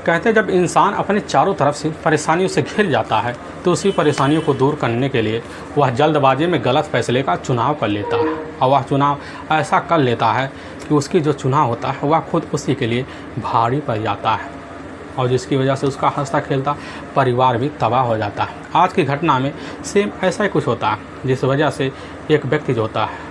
कहते हैं जब इंसान अपने चारों तरफ से परेशानियों से घिर जाता है तो उसी परेशानियों को दूर करने के लिए वह जल्दबाजी में गलत फैसले का चुनाव कर लेता है और वह चुनाव ऐसा कर लेता है कि उसकी जो चुनाव होता है वह खुद उसी के लिए भारी पड़ जाता है और जिसकी वजह से उसका हंसता खेलता परिवार भी तबाह हो जाता है। आज की घटना में सेम ऐसा ही कुछ होता है जिस वजह से एक व्यक्ति जो होता है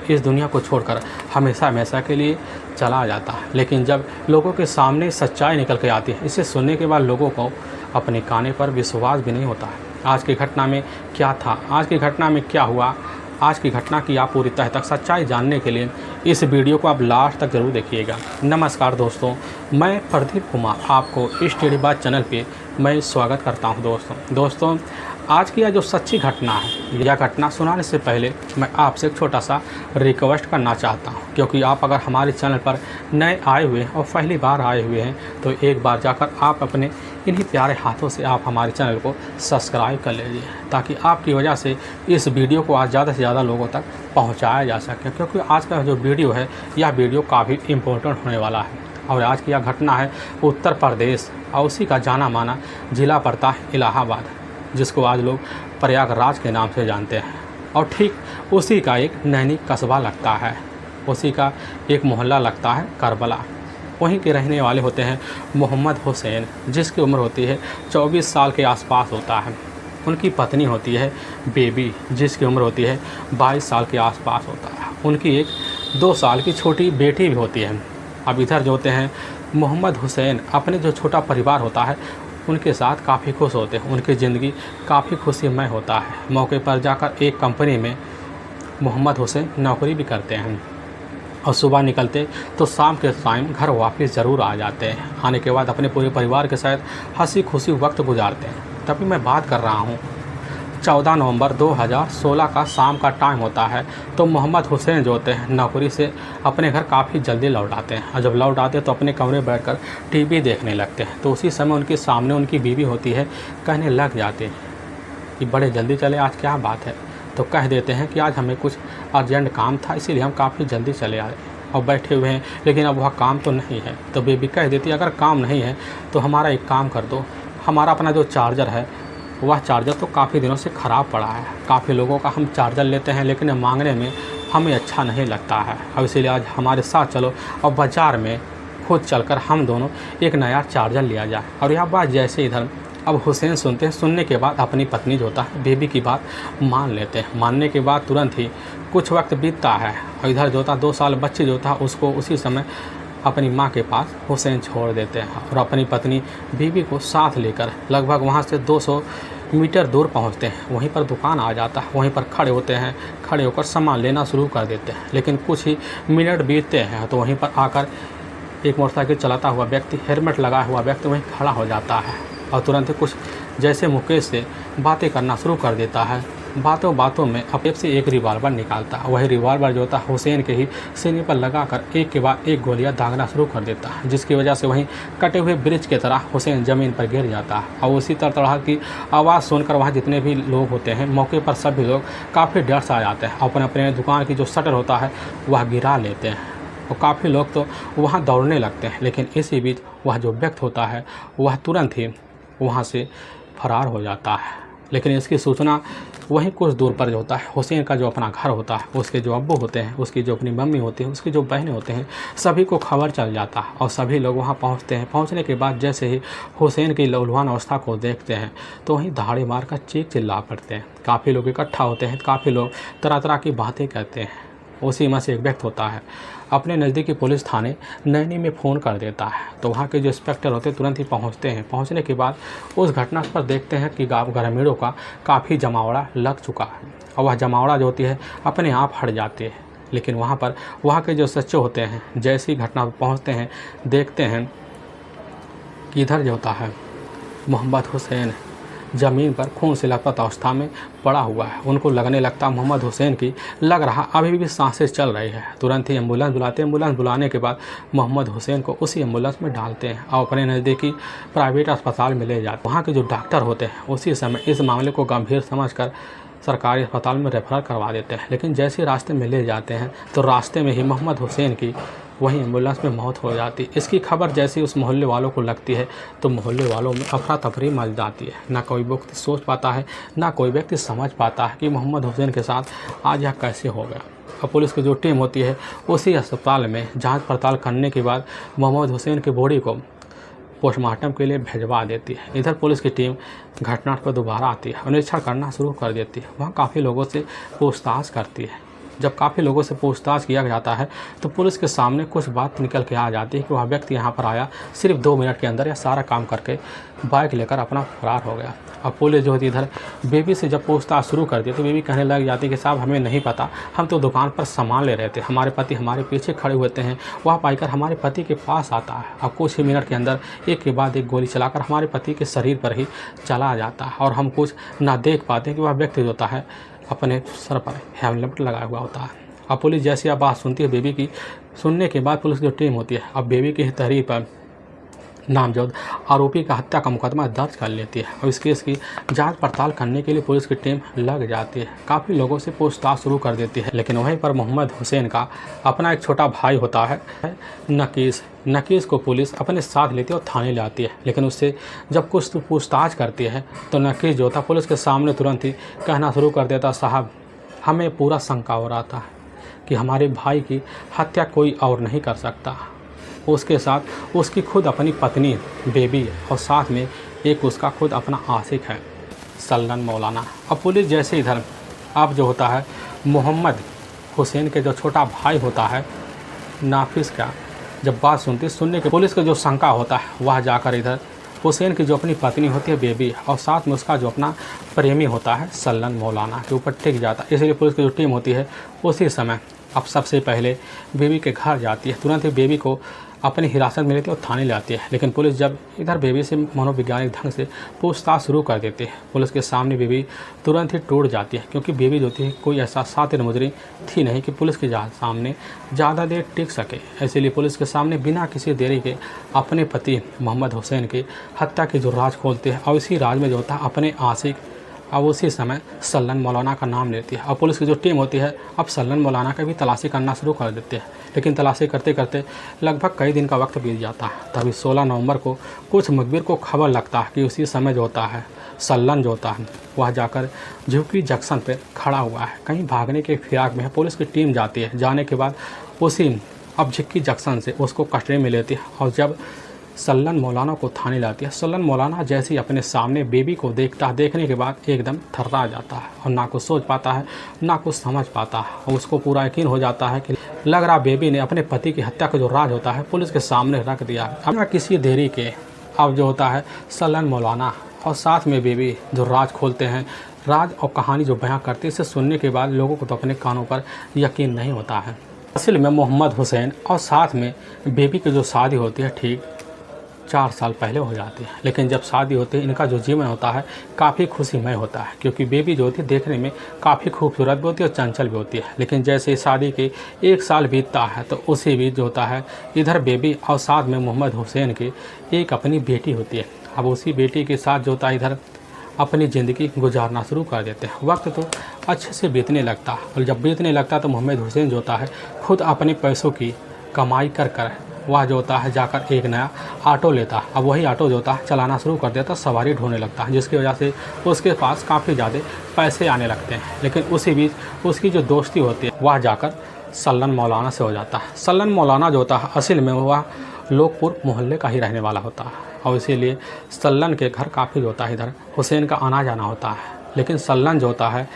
इस दुनिया को छोड़कर हमेशा हमेशा के लिए चला जाता है। लेकिन जब लोगों के सामने सच्चाई निकल के आती है, इसे सुनने के बाद लोगों को अपने काने पर विश्वास भी नहीं होता है। आज की घटना में क्या था, आज की घटना में क्या हुआ, आज की घटना की आप पूरी तह तक सच्चाई जानने के लिए इस वीडियो को आप लास्ट तक जरूर देखिएगा। नमस्कार दोस्तों, मैं प्रदीप कुमार आपको इस टेढ़ी बात चैनल पे मैं स्वागत करता हूं। दोस्तों आज की यह जो सच्ची घटना है, यह घटना सुनाने से पहले मैं आपसे एक छोटा सा रिक्वेस्ट करना चाहता हूं, क्योंकि आप अगर हमारे चैनल पर नए आए हुए हैं और पहली बार आए हुए हैं तो एक बार जाकर आप अपने इन्हीं प्यारे हाथों से आप हमारे चैनल को सब्सक्राइब कर लीजिए, ताकि आपकी वजह से इस वीडियो को आज ज़्यादा से ज़्यादा लोगों तक पहुँचाया जा सके। क्योंकि आज का जो वीडियो है यह वीडियो काफ़ी इम्पोर्टेंट होने वाला है और आज की यह घटना है उत्तर प्रदेश और उसी का जाना माना ज़िला पड़ता है इलाहाबाद, जिसको आज लोग प्रयागराज के नाम से जानते हैं। और ठीक उसी का एक नैनी कस्बा लगता है, उसी का एक मोहल्ला लगता है करबला। वहीं के रहने वाले होते हैं मोहम्मद हुसैन, जिसकी उम्र होती है 24 साल के आसपास होता है। उनकी पत्नी होती है बेबी, जिसकी उम्र होती है 22 साल के आसपास होता है। उनकी एक 2 साल की छोटी बेटी भी होती है। अब इधर जो होते हैं मोहम्मद हुसैन अपने जो छोटा परिवार होता है उनके साथ काफ़ी खुश होते हैं। उनकी ज़िंदगी काफ़ी खुशीमय होता है। मौके पर जाकर एक कंपनी में मोहम्मद हुसैन नौकरी भी करते हैं और सुबह निकलते तो शाम के टाइम घर वापस ज़रूर आ जाते हैं। आने के बाद अपने पूरे परिवार के साथ हंसी खुशी वक्त गुजारते हैं। तभी मैं बात कर रहा हूँ 14 नवंबर 2016 का शाम का टाइम होता है। तो मोहम्मद हुसैन जो होते हैं नौकरी से अपने घर काफ़ी जल्दी लौट आते हैं और जब लौट आते हैं तो अपने कमरे में बैठकर टीवी देखने लगते हैं। तो उसी समय उनके सामने उनकी बीवी होती है, कहने लग जाते हैं कि बड़े जल्दी चले, आज क्या बात है। तो कह देते हैं कि आज हमें कुछ अर्जेंट काम था, इसीलिए हम काफ़ी जल्दी चले आए और बैठे हुए हैं, लेकिन अब वह काम तो नहीं है। तो बेबी कह देती है अगर काम नहीं है तो हमारा एक काम कर दो, हमारा अपना जो चार्जर है वह चार्जर तो काफ़ी दिनों से ख़राब पड़ा है। काफ़ी लोगों का हम चार्जर लेते हैं लेकिन मांगने में हमें अच्छा नहीं लगता है, अब इसीलिए आज हमारे साथ चलो और बाज़ार में खुद चलकर हम दोनों एक नया चार्जर लिया जाए। और यह बात जैसे इधर अब हुसैन सुनते हैं, सुनने के बाद अपनी पत्नी जो होता है बेबी की बात मान लेते हैं। मानने के बाद तुरंत ही कुछ वक्त बीतता है और इधर जो होता 2 साल बच्चे जो था उसको उसी समय अपनी माँ के पास हुसैन छोड़ देते हैं और अपनी पत्नी बीबी को साथ लेकर लगभग वहाँ से 200 मीटर दूर पहुँचते हैं। वहीं पर दुकान आ जाता है, वहीं पर खड़े होते हैं, खड़े होकर सामान लेना शुरू कर देते हैं। लेकिन कुछ ही मिनट बीतते हैं तो वहीं पर आकर एक मोटरसाइकिल चलाता हुआ व्यक्ति, हेलमेट लगाया हुआ व्यक्ति वहीं खड़ा हो जाता है और तुरंत ही कुछ जैसे मुकेश से बातें करना शुरू कर देता है। बातों में अपने से एक रिवॉल्वर निकालता है। वही रिवॉल्वर जो होता है हुसैन के ही सीने पर लगाकर एक के बाद एक गोलियां दागना शुरू कर देता है, जिसकी वजह से वहीं कटे हुए ब्रिज की तरह हुसैन ज़मीन पर गिर जाता है। और उसी तरह की आवाज़ सुनकर वहाँ जितने भी लोग होते हैं मौके पर सभी लोग काफ़ी डर से आ जाते हैं। अपने अपने दुकान की जो शटर होता है वह गिरा लेते हैं और काफ़ी लोग तो वहाँ दौड़ने लगते हैं। लेकिन इसी बीच वह जो व्यक्ति होता है वह तुरंत ही वहाँ से फरार हो जाता है। लेकिन इसकी सूचना वहीं कुछ दूर पर जो होता है हुसैन का जो अपना घर होता है, उसके जो अब्बू होते हैं, उसकी जो अपनी मम्मी होती है, उसकी जो बहनें होते हैं, सभी को खबर चल जाता है और सभी लोग वहाँ पहुँचते हैं। पहुँचने के बाद जैसे ही हुसैन की लहूलुहान अवस्था को देखते हैं तो वहीं दहाड़ी मार कर चीख चिल्ला पड़ते हैं। काफ़ी लोग इकट्ठा होते हैं, काफ़ी लोग तरह तरह की बातें कहते हैं। उसी में से एक व्यक्ति होता है अपने नज़दीकी पुलिस थाने नैनी में फ़ोन कर देता है। तो वहाँ के जो इंस्पेक्टर होते हैं तुरंत ही पहुँचते हैं। पहुँचने के बाद उस घटना पर देखते हैं कि गाँव ग्रामीणों का काफ़ी जमावड़ा लग चुका है और वह जमावड़ा जो होती है अपने आप हट जाती है। लेकिन वहाँ पर वहाँ के जो सच्चे होते हैं जैसी घटना पर पहुँचते हैं देखते हैं कि इधर जो होता है मोहम्मद हुसैन ज़मीन पर खून से लथपथ अवस्था में पड़ा हुआ है। उनको लगने लगता मोहम्मद हुसैन की लग रहा अभी भी सांसें चल रही है। तुरंत ही एम्बुलेंस बुलाते हैं। एम्बुलेंस बुलाने के बाद मोहम्मद हुसैन को उसी एम्बुलेंस में डालते हैं और अपने नज़दीकी प्राइवेट अस्पताल में ले जाते हैं। वहाँ के जो डॉक्टर होते हैं उसी समय इस मामले को गंभीर समझकर सरकारी अस्पताल में रेफर करवा देते हैं। लेकिन जैसे रास्ते में ले जाते हैं तो रास्ते में ही मोहम्मद हुसैन की वहीं एम्बुलेंस में मौत हो जाती है। इसकी खबर जैसे उस मोहल्ले वालों को लगती है तो मोहल्ले वालों में अफरा तफरी मच जाती है। ना कोई व्यक्ति सोच पाता है, ना कोई व्यक्ति समझ पाता है कि मोहम्मद हुसैन के साथ आज यह कैसे हो गया। और पुलिस की जो टीम होती है उसी अस्पताल में जांच पड़ताल करने के बाद मोहम्मद हुसैन की बॉडी को पोस्टमार्टम के लिए भिजवा देती है। इधर पुलिस की टीम घटना पर दोबारा आती है और निरीक्षण करना शुरू कर देती है। वहाँ काफ़ी लोगों से पूछताछ करती है। जब काफ़ी लोगों से पूछताछ किया जाता है तो पुलिस के सामने कुछ बात निकल के आ जाती है कि वह व्यक्ति यहाँ पर आया, सिर्फ 2 मिनट के अंदर यह सारा काम करके बाइक लेकर अपना फरार हो गया। अब पुलिस जो होती इधर बेबी से जब पूछताछ शुरू कर दी तो बेबी कहने लग जाती कि साहब हमें नहीं पता, हम तो दुकान पर सामान ले रहे थे, हमारे पति हमारे पीछे खड़े हुए हैं। वह पाइकर हमारे पति के पास आता है। अब कुछ ही मिनट के अंदर एक के बाद एक गोली चलाकर हमारे पति के शरीर पर ही चला जाता है और हम कुछ ना देख पाते कि वह व्यक्ति होता है अपने सर पर हेलमेट लगाया हुआ होता है। अब पुलिस जैसी अब बात सुनती है बेबी की, सुनने के बाद पुलिस की जो टीम होती है अब बेबी की तहरीर पर नामजद आरोपी का हत्या का मुकदमा दर्ज कर लेती है और इस केस की जांच पड़ताल करने के लिए पुलिस की टीम लग जाती है। काफ़ी लोगों से पूछताछ शुरू कर देती है, लेकिन वहीं पर मोहम्मद हुसैन का अपना एक छोटा भाई होता है नकीस को पुलिस अपने साथ लेती है और थाने ले आती है। लेकिन उससे जब कुछ तो पूछताछ करती है तो नकीस जो था पुलिस के सामने तुरंत ही कहना शुरू कर देता, साहब हमें पूरा शंका हो रहा था कि हमारे भाई की हत्या कोई और नहीं कर सकता। उसके साथ उसकी खुद अपनी पत्नी बेबी और साथ में एक उसका खुद अपना आशिक है सल्लन मौलाना। अब पुलिस जैसे इधर अब जो होता है मोहम्मद हुसैन के जो छोटा भाई होता है नाफिस का जब बात सुनने के पुलिस का जो शंका होता है वह जाकर इधर हुसैन की जो अपनी पत्नी होती है बेबी और साथ में उसका जो अपना प्रेमी होता है सल्लन मौलाना के ऊपर टिक जाता है। इसलिए पुलिस की जो टीम होती है उसी समय अब सबसे पहले बेबी के घर जाती है। तुरंत ही बेबी को अपनी हिरासत में लेती है और थाने ले आती है। लेकिन पुलिस जब इधर बेबी से मनोवैज्ञानिक ढंग से पूछताछ शुरू कर देती है पुलिस के सामने बेबी तुरंत ही टूट जाती है, क्योंकि बेबी जो थी कोई ऐसा सातिर मुजरिम थी नहीं कि पुलिस के सामने ज़्यादा देर टिक सके। इसीलिए पुलिस के सामने बिना किसी देरी के अपने पति मोहम्मद हुसैन की हत्या की जो राज खोलते हैं और इसी राज में जो होता है अपने आशिक अब उसी समय सल्लन मौलाना का नाम लेती है। और पुलिस की जो टीम होती है अब सल्लन मौलाना का भी तलाशी करना शुरू कर देते हैं। लेकिन तलाशी करते करते लगभग कई दिन का वक्त बीत जाता है। तभी 16 नवंबर को कुछ मुखबिर को खबर लगता है कि उसी समय जो होता है सल्लन जो होता है वह जाकर झुग्गी जंक्शन पर खड़ा हुआ है, कहीं भागने के फिराक में है। पुलिस की टीम जाती है, जाने के बाद उसी अब झुग्गी जंक्शन से उसको कस्टडी में लेती है और जब सल्लन मौलाना को थाने लाती है, सल्लन मौलाना जैसे ही अपने सामने बेबी को देखता है, देखने के बाद एकदम थर्रा जाता है और ना कुछ सोच पाता है ना कुछ समझ पाता है। और उसको पूरा यकीन हो जाता है कि लग रहा बेबी ने अपने पति की हत्या का जो राज होता है पुलिस के सामने रख दिया। अब किसी देरी के अब जो होता है सल्लन मौलाना और साथ में बेबी जो राज खोलते हैं, राज और कहानी जो बयां करते हैं, इसे सुनने के बाद लोगों को तो अपने कानों पर यकीन नहीं होता है। असल में मोहम्मद हुसैन और साथ में बेबी की जो शादी होती है ठीक 4 साल पहले हो जाती है। लेकिन जब शादी होती है इनका जो जीवन होता है काफ़ी खुशीमय होता है, क्योंकि बेबी जो होती है देखने में काफ़ी खूबसूरत भी होती है और चंचल भी होती है। लेकिन जैसे शादी के 1 साल बीतता है तो उसी बीच जो होता है इधर बेबी और साथ में मोहम्मद हुसैन की एक अपनी बेटी होती है। अब उसी बेटी के साथ जो होता है इधर अपनी ज़िंदगी गुजारना शुरू कर देते हैं। वक्त तो अच्छे से बीतने लगता है और जब बीतने लगता है तो मोहम्मद हुसैन जो होता है खुद अपने पैसों की कमाई कर वह जो होता है जाकर एक नया ऑटो लेता है। अब वही ऑटो जो होता है चलाना शुरू कर देता है, सवारी ढूंढने लगता है, जिसकी वजह से उसके पास काफ़ी ज़्यादा पैसे आने लगते हैं। लेकिन उसी बीच उसकी जो दोस्ती होती है वह जाकर सल्लन मौलाना से हो जाता है। सल्लन मौलाना जो होता है असल में वह लोकपुर मोहल्ले का ही रहने वाला होता है और इसीलिए सल्लन के घर काफ़ी जो होता है इधर हुसैन का आना जाना होता है। लेकिन सल्लन जो होता है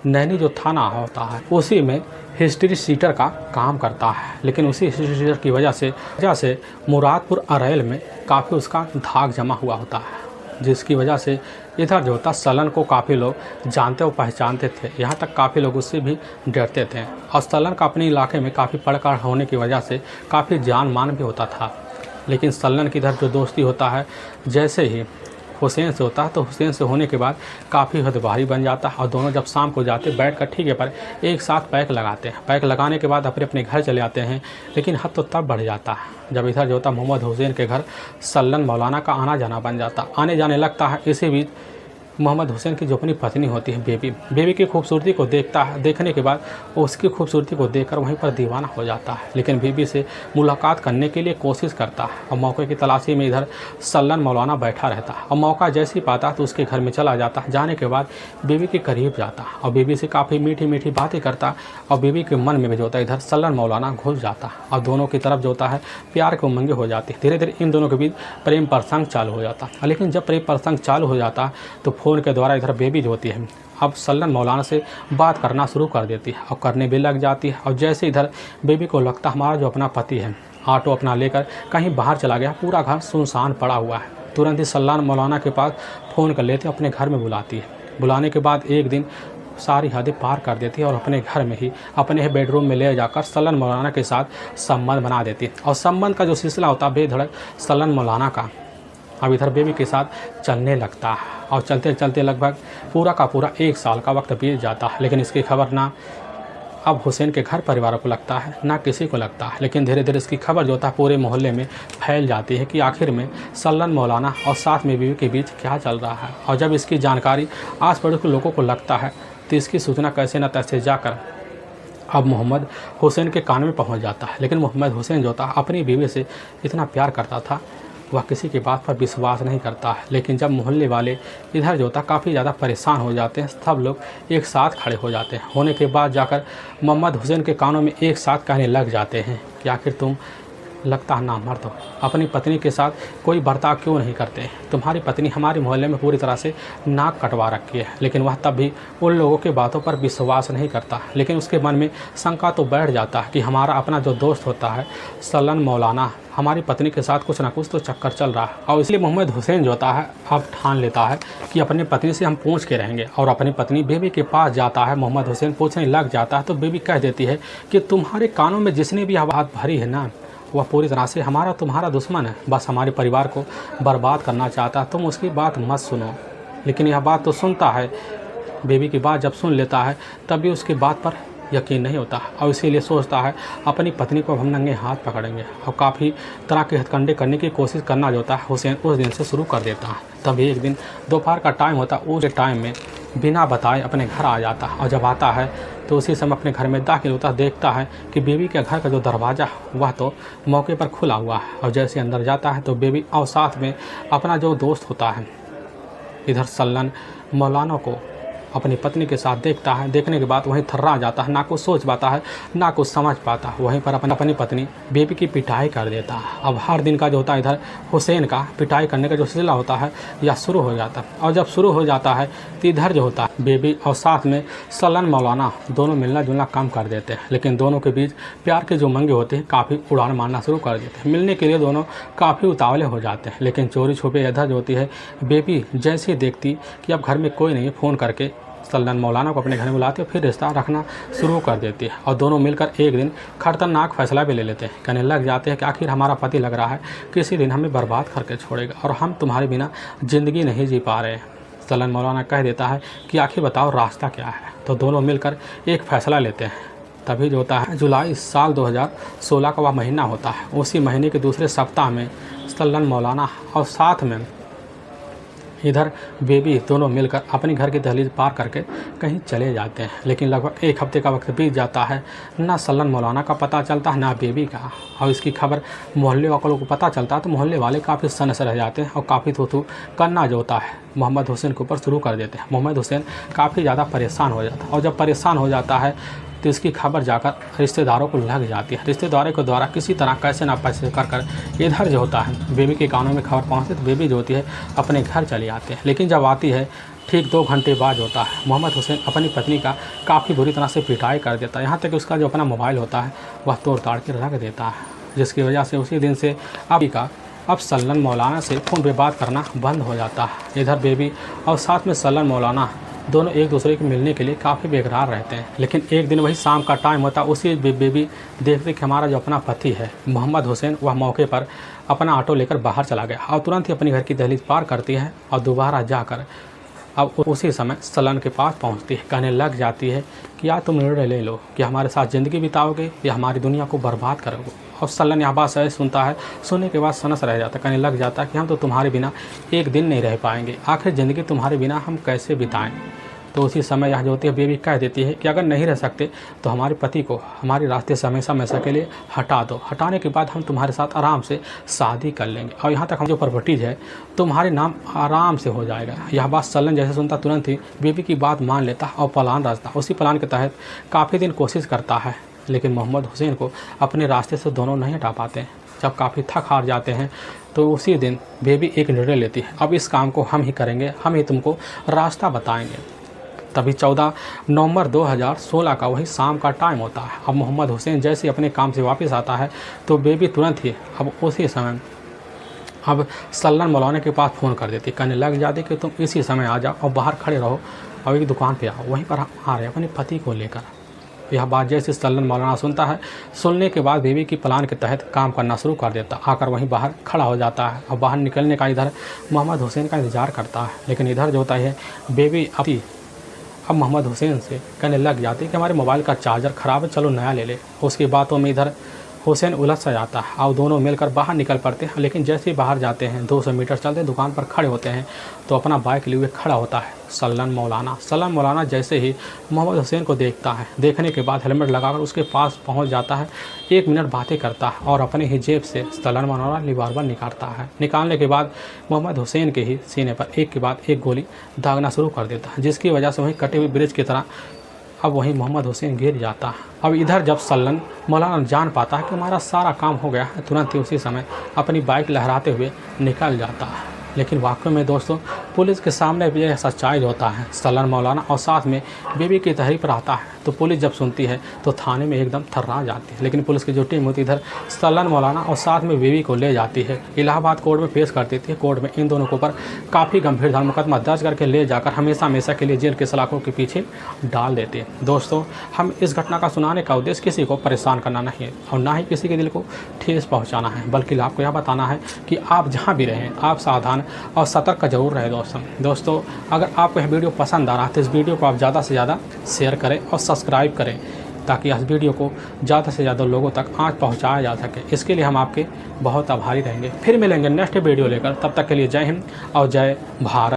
नैनी जो थाना होता है उसी में हिस्ट्री सीटर का काम करता है। लेकिन उसी हिस्ट्री सीटर की वजह से मुरादपुर अरेल में काफ़ी उसका धाक जमा हुआ होता है, जिसकी वजह से इधर जो होता सल्लन को काफ़ी लोग जानते और पहचानते थे। यहाँ तक काफ़ी लोग उससे भी डरते थे और सल्लन का अपने इलाके में काफ़ी पड़काड़ होने की वजह से काफ़ी जान मान भी होता था। लेकिन सल्लन की इधर जो दोस्ती होता है जैसे ही हुसैन से होता है तो हुसैन से होने के बाद काफ़ी हदभारी बन जाता है और दोनों जब शाम को जाते बैठ कर ठीक है पर एक साथ पैक लगाते हैं। पैक लगाने के बाद अपने अपने घर चले आते हैं। लेकिन हद तो तब बढ़ जाता है जब इधर जो होता मोहम्मद हुसैन के घर सल्लन मौलाना का आना जाना बन जाता, आने जाने लगता है। इसी बीच मोहम्मद हुसैन की जो अपनी पत्नी होती है बेबी की खूबसूरती को देखने के बाद उसकी खूबसूरती को देखकर वहीं पर दीवाना हो जाता है। लेकिन बेबी से मुलाकात करने के लिए कोशिश करता है और मौके की तलाशी में इधर सल्लन मौलाना बैठा रहता है और मौका जैसे ही पाता तो उसके घर में चला जाता। जाने के बाद बेबी के करीब जाता और बेबी से काफ़ी मीठी मीठी बातें करता और बेबी के मन में भी जो होता है इधर सल्लन मौलाना घुस जाता और दोनों की तरफ जो होता है प्यार के उमंगे हो जाती। धीरे धीरे इन दोनों के बीच प्रेम प्रसंग चालू हो जाता। लेकिन जब प्रेम प्रसंग चालू हो जाता तो फ़ोन के द्वारा इधर बेबी जो होती है अब सल्लन मौलाना से बात करना शुरू कर देती है और करने भी लग जाती है। और जैसे इधर बेबी को लगता हमारा जो अपना पति है ऑटो अपना लेकर कहीं बाहर चला गया, पूरा घर सुनसान पड़ा हुआ है, तुरंत ही सल्लन मौलाना के पास फ़ोन कर लेते अपने घर में बुलाती है। बुलाने के बाद एक दिन सारी हदें पार कर देती है और अपने घर में ही अपने बेडरूम में ले जाकर सल्लन मौलाना के साथ संबंध बना देती है। और संबंध का जो सिलसिला होता है बेधड़क सल्लन मौलाना का अब इधर बेबी के साथ चलने लगता है और चलते चलते लगभग पूरा का पूरा 1 साल का वक्त बीत जाता है। लेकिन इसकी खबर ना अब हुसैन के घर परिवार को लगता है ना किसी को लगता है। लेकिन धीरे धीरे इसकी खबर जो होता है पूरे मोहल्ले में फैल जाती है कि आखिर में सल्लन मौलाना और साथ में बीवी के बीच क्या चल रहा है। और जब इसकी जानकारी आस पड़ोस के लोगों को लगता है तो इसकी सूचना कैसे न तैसे जाकर अब मोहम्मद हुसैन के कान में पहुंच जाता है। लेकिन मोहम्मद हुसैन जो था अपनी बीवी से इतना प्यार करता था वह किसी की बात पर विश्वास नहीं करता है। लेकिन जब मोहल्ले वाले इधर जो था काफ़ी ज़्यादा परेशान हो जाते हैं, सब लोग एक साथ खड़े हो जाते हैं। होने के बाद जाकर मोहम्मद हुसैन के कानों में एक साथ कहने लग जाते हैं कि आखिर तुम लगता है नामर्द हो, अपनी पत्नी के साथ कोई बर्ताव क्यों नहीं करते। तुम्हारी पत्नी हमारे मोहल्ले में पूरी तरह से नाक कटवा रखी है। लेकिन वह तब भी उन लोगों की बातों पर विश्वास नहीं करता। लेकिन उसके मन में शंका तो बैठ जाता है कि हमारा अपना जो दोस्त होता है सल्लन मौलाना हमारी पत्नी के साथ कुछ ना कुछ तो चक्कर चल रहा है। और इसलिए मोहम्मद हुसैन जो होता है अब ठान लेता है कि अपनी पत्नी से हम पूछ के रहेंगे। और अपनी पत्नी बेबी के पास जाता है। मोहम्मद हुसैन पूछने लग जाता है तो बेबी कह देती है कि तुम्हारे कानों में जिसने भी बात भरी है ना वह पूरी तरह से हमारा तुम्हारा दुश्मन है, बस हमारे परिवार को बर्बाद करना चाहता है, तुम उसकी बात मत सुनो। लेकिन यह बात तो सुनता है, बेबी की बात जब सुन लेता है तब भी उसकी बात पर यकीन नहीं होता और इसीलिए सोचता है अपनी पत्नी को हम नंगे हाथ पकड़ेंगे। और काफ़ी तरह के हथकंडे करने की कोशिश करना जो होता है हुसैन उस दिन से शुरू कर देता है। तभी एक दिन दोपहर का टाइम होता है, उस टाइम में बिना बताए अपने घर आ जाता है। और जब आता है तो उसी समय अपने घर में दाखिल होता देखता है कि बेबी के घर का जो दरवाज़ा वह तो मौके पर खुला हुआ है। और जैसे अंदर जाता है तो बेबी और साथ में अपना जो दोस्त होता है इधर सल्लन मौलाना को अपनी पत्नी के साथ देखता है। देखने के बाद वहीं थर्रा जाता है, ना कुछ सोच पाता है ना कुछ समझ पाता है। वहीं पर अपनी पत्नी बेबी की पिटाई कर देता है। अब हर दिन का जो होता है इधर हुसैन का पिटाई करने का जो सिलसिला होता है यह शुरू हो जाता है। और जब शुरू हो जाता है तो इधर जो होता है बेबी और साथ में सल्लन मौलाना दोनों मिलना जुलना कम कर देते हैं। लेकिन दोनों के बीच प्यार के जो मंगे होते हैं काफ़ी उड़ान मारना शुरू कर देते हैं। मिलने के लिए दोनों काफ़ी उतावले हो जाते हैं। लेकिन चोरी छुपे इधर जो होती है बेबी जैसे ही देखती कि अब घर में कोई नहीं है, फ़ोन करके सल्लन मौलाना को अपने घर में बुलाते और फिर रिश्ता रखना शुरू कर देती है। और दोनों मिलकर एक दिन खतरनाक फैसला भी ले लेते हैं। कहने लग जाते हैं कि आखिर हमारा पति लग रहा है किसी दिन हमें बर्बाद करके छोड़ेगा और हम तुम्हारे बिना ज़िंदगी नहीं जी पा रहे। सल्लन मौलाना कह देता है कि आखिर बताओ रास्ता क्या है। तो दोनों मिलकर एक फ़ैसला लेते हैं। तभी जो होता है जुलाई साल 2016 का वह महीना होता है। उसी महीने के दूसरे सप्ताह में सल्लन मौलाना और साथ में इधर बेबी दोनों मिलकर अपने घर की दहलीज पार करके कहीं चले जाते हैं। लेकिन लगभग 1 हफ्ते का वक्त बीत जाता है, ना सल्लन मौलाना का पता चलता है ना बेबी का। और इसकी खबर मोहल्ले वालों को पता चलता है तो मोहल्ले वाले काफ़ी सन्न से रह जाते हैं और काफ़ी थू करना जो होता है मोहम्मद हुसैन के ऊपर शुरू कर देते हैं। मोहम्मद हुसैन काफ़ी ज़्यादा परेशान हो जाता है और जब परेशान हो जाता है तो इसकी खबर जाकर रिश्तेदारों को लग जाती है। रिश्तेदारों के द्वारा किसी तरह कैसे ना पैसे कर इधर जो होता है बेबी के कानों में खबर पहुँचती तो बेबी जो होती है अपने घर चली आती है। लेकिन जब आती है ठीक 2 घंटे बाद होता है मोहम्मद हुसैन अपनी पत्नी का काफ़ी बुरी तरह से पिटाई कर देता है। यहाँ तक कि उसका जो अपना मोबाइल होता है वह तोड़ ताड़ के रख देता है, जिसकी वजह से उसी दिन से अब सल्लन मौलाना से फ़ोन पे बात करना बंद हो जाता है। इधर बेबी और साथ में सल्लन मौलाना दोनों एक दूसरे के मिलने के लिए काफ़ी बेकरार रहते हैं। लेकिन एक दिन वही शाम का टाइम होता है, उसी बेबी देखते कि हमारा जो अपना पति है मोहम्मद हुसैन वह मौके पर अपना ऑटो लेकर बाहर चला गया और तुरंत ही अपने घर की दहलीज पार करती है और दोबारा जाकर अब उसी समय सल्लन के पास पहुंचती है। कहने लग जाती है कि या तुम निर्णय ले लो कि हमारे साथ ज़िंदगी बिताओगे या हमारी दुनिया को बर्बाद करोगे। और सल्लन यह बात सहज सुनता है। सुनने के बाद सनस रह जाता है, कहने लग जाता है कि हम तो तुम्हारे बिना एक दिन नहीं रह पाएंगे, आखिर ज़िंदगी तुम्हारे बिना हम कैसे बिताएं। तो उसी समय यह जो होती है बेबी कह देती है कि अगर नहीं रह सकते तो हमारे पति को हमारे रास्ते से हमेशा हमेशा के लिए हटा दो, हटाने के बाद हम तुम्हारे साथ आराम से शादी कर लेंगे और यहाँ तक हम जो प्रॉपर्टीज़ है तुम्हारे नाम आराम से हो जाएगा। यह बात सल्लन जैसे सुनता तुरंत ही बेबी की बात मान लेता और प्लान रचता। उसी प्लान के तहत काफ़ी दिन कोशिश करता है, लेकिन मोहम्मद हुसैन को अपने रास्ते से दोनों नहीं हटा पाते। जब काफ़ी थक हार जाते हैं तो उसी दिन बेबी एक निर्णय लेती है, अब इस काम को हम ही करेंगे, हम ही तुमको रास्ता बताएंगे। तभी 14 नवंबर 2016 का वही शाम का टाइम होता है। अब मोहम्मद हुसैन जैसे अपने काम से वापस आता है तो बेबी तुरंत ही अब उसी समय अब सल्लन मौलाना के पास फ़ोन कर देती, कहने लग जाती कि तुम इसी समय आ जाओ और बाहर खड़े रहो और एक दुकान पे आओ, वहीं पर हम आ रहे हैं अपने पति को लेकर। यह बात जैसे सल्लन मौलाना सुनता है, सुनने के बाद बेबी की प्लान के तहत काम करना शुरू कर देता, आकर वहीं बाहर खड़ा हो जाता है और बाहर निकलने का इधर मोहम्मद हुसैन का इंतज़ार करता है। लेकिन इधर जो होता है बेबी अब मोहम्मद हुसैन से कहने लग जाती कि हमारे मोबाइल का चार्जर ख़राब है, चलो नया ले ले। उसकी बातों में इधर हुसैन उलझ सा जाता है और दोनों मिलकर बाहर निकल पड़ते हैं। लेकिन जैसे ही बाहर जाते हैं 200 मीटर चलते हैं, दुकान पर खड़े होते हैं तो अपना बाइक लिए हुए खड़ा होता है सल्लन मौलाना। सल्लन मौलाना जैसे ही मोहम्मद हुसैन को देखता है, देखने के बाद हेलमेट लगाकर उसके पास पहुंच जाता है, 1 मिनट बातें करता है और अपने ही जेब से सल्लन मौलाना रिवॉल्वर निकालता है। निकालने के बाद मोहम्मद हुसैन के ही सीने पर एक के बाद एक गोली दागना शुरू कर देता है, जिसकी वजह से वहीं कटे हुए ब्रिज की तरह अब वहीं मोहम्मद हुसैन गिर जाता है। अब इधर जब सल्लन मौलाना जान पाता है कि हमारा सारा काम हो गया है, तुरंत ही उसी समय अपनी बाइक लहराते हुए निकल जाता है। लेकिन वाकई में दोस्तों पुलिस के सामने भी यह सच्चाई होता है, सल्लन मौलाना और साथ में बेबी की तहरीर पर आता है तो पुलिस जब सुनती है तो थाने में एकदम थर्रा जाती है। लेकिन पुलिस की जो टीम होती है इधर सल्लन मौलाना और साथ में बेबी को ले जाती है, इलाहाबाद कोर्ट में पेश कर देती है। कोर्ट में इन दोनों के ऊपर काफ़ी गंभीर धर्म मुकदमा दर्ज करके ले जाकर हमेशा हमेशा के लिए जेल के सलाखों के पीछे डाल देते हैं। दोस्तों हम इस घटना का सुनाने का उद्देश्य किसी को परेशान करना नहीं है और ना ही किसी के दिल को ठेस पहुँचाना है, बल्कि आपको यह बताना है कि आप जहाँ भी रहें आप सावधान और सतर्क जरूर रहे। दोस्तों अगर आपको यह वीडियो पसंद आ रहा है तो इस वीडियो को आप ज़्यादा से ज़्यादा शेयर करें और सब्सक्राइब करें ताकि इस वीडियो को ज़्यादा से ज़्यादा लोगों तक आज पहुंचाया जा सके। इसके लिए हम आपके बहुत आभारी रहेंगे। फिर मिलेंगे नेक्स्ट वीडियो लेकर, तब तक के लिए जय हिंद और जय भारत।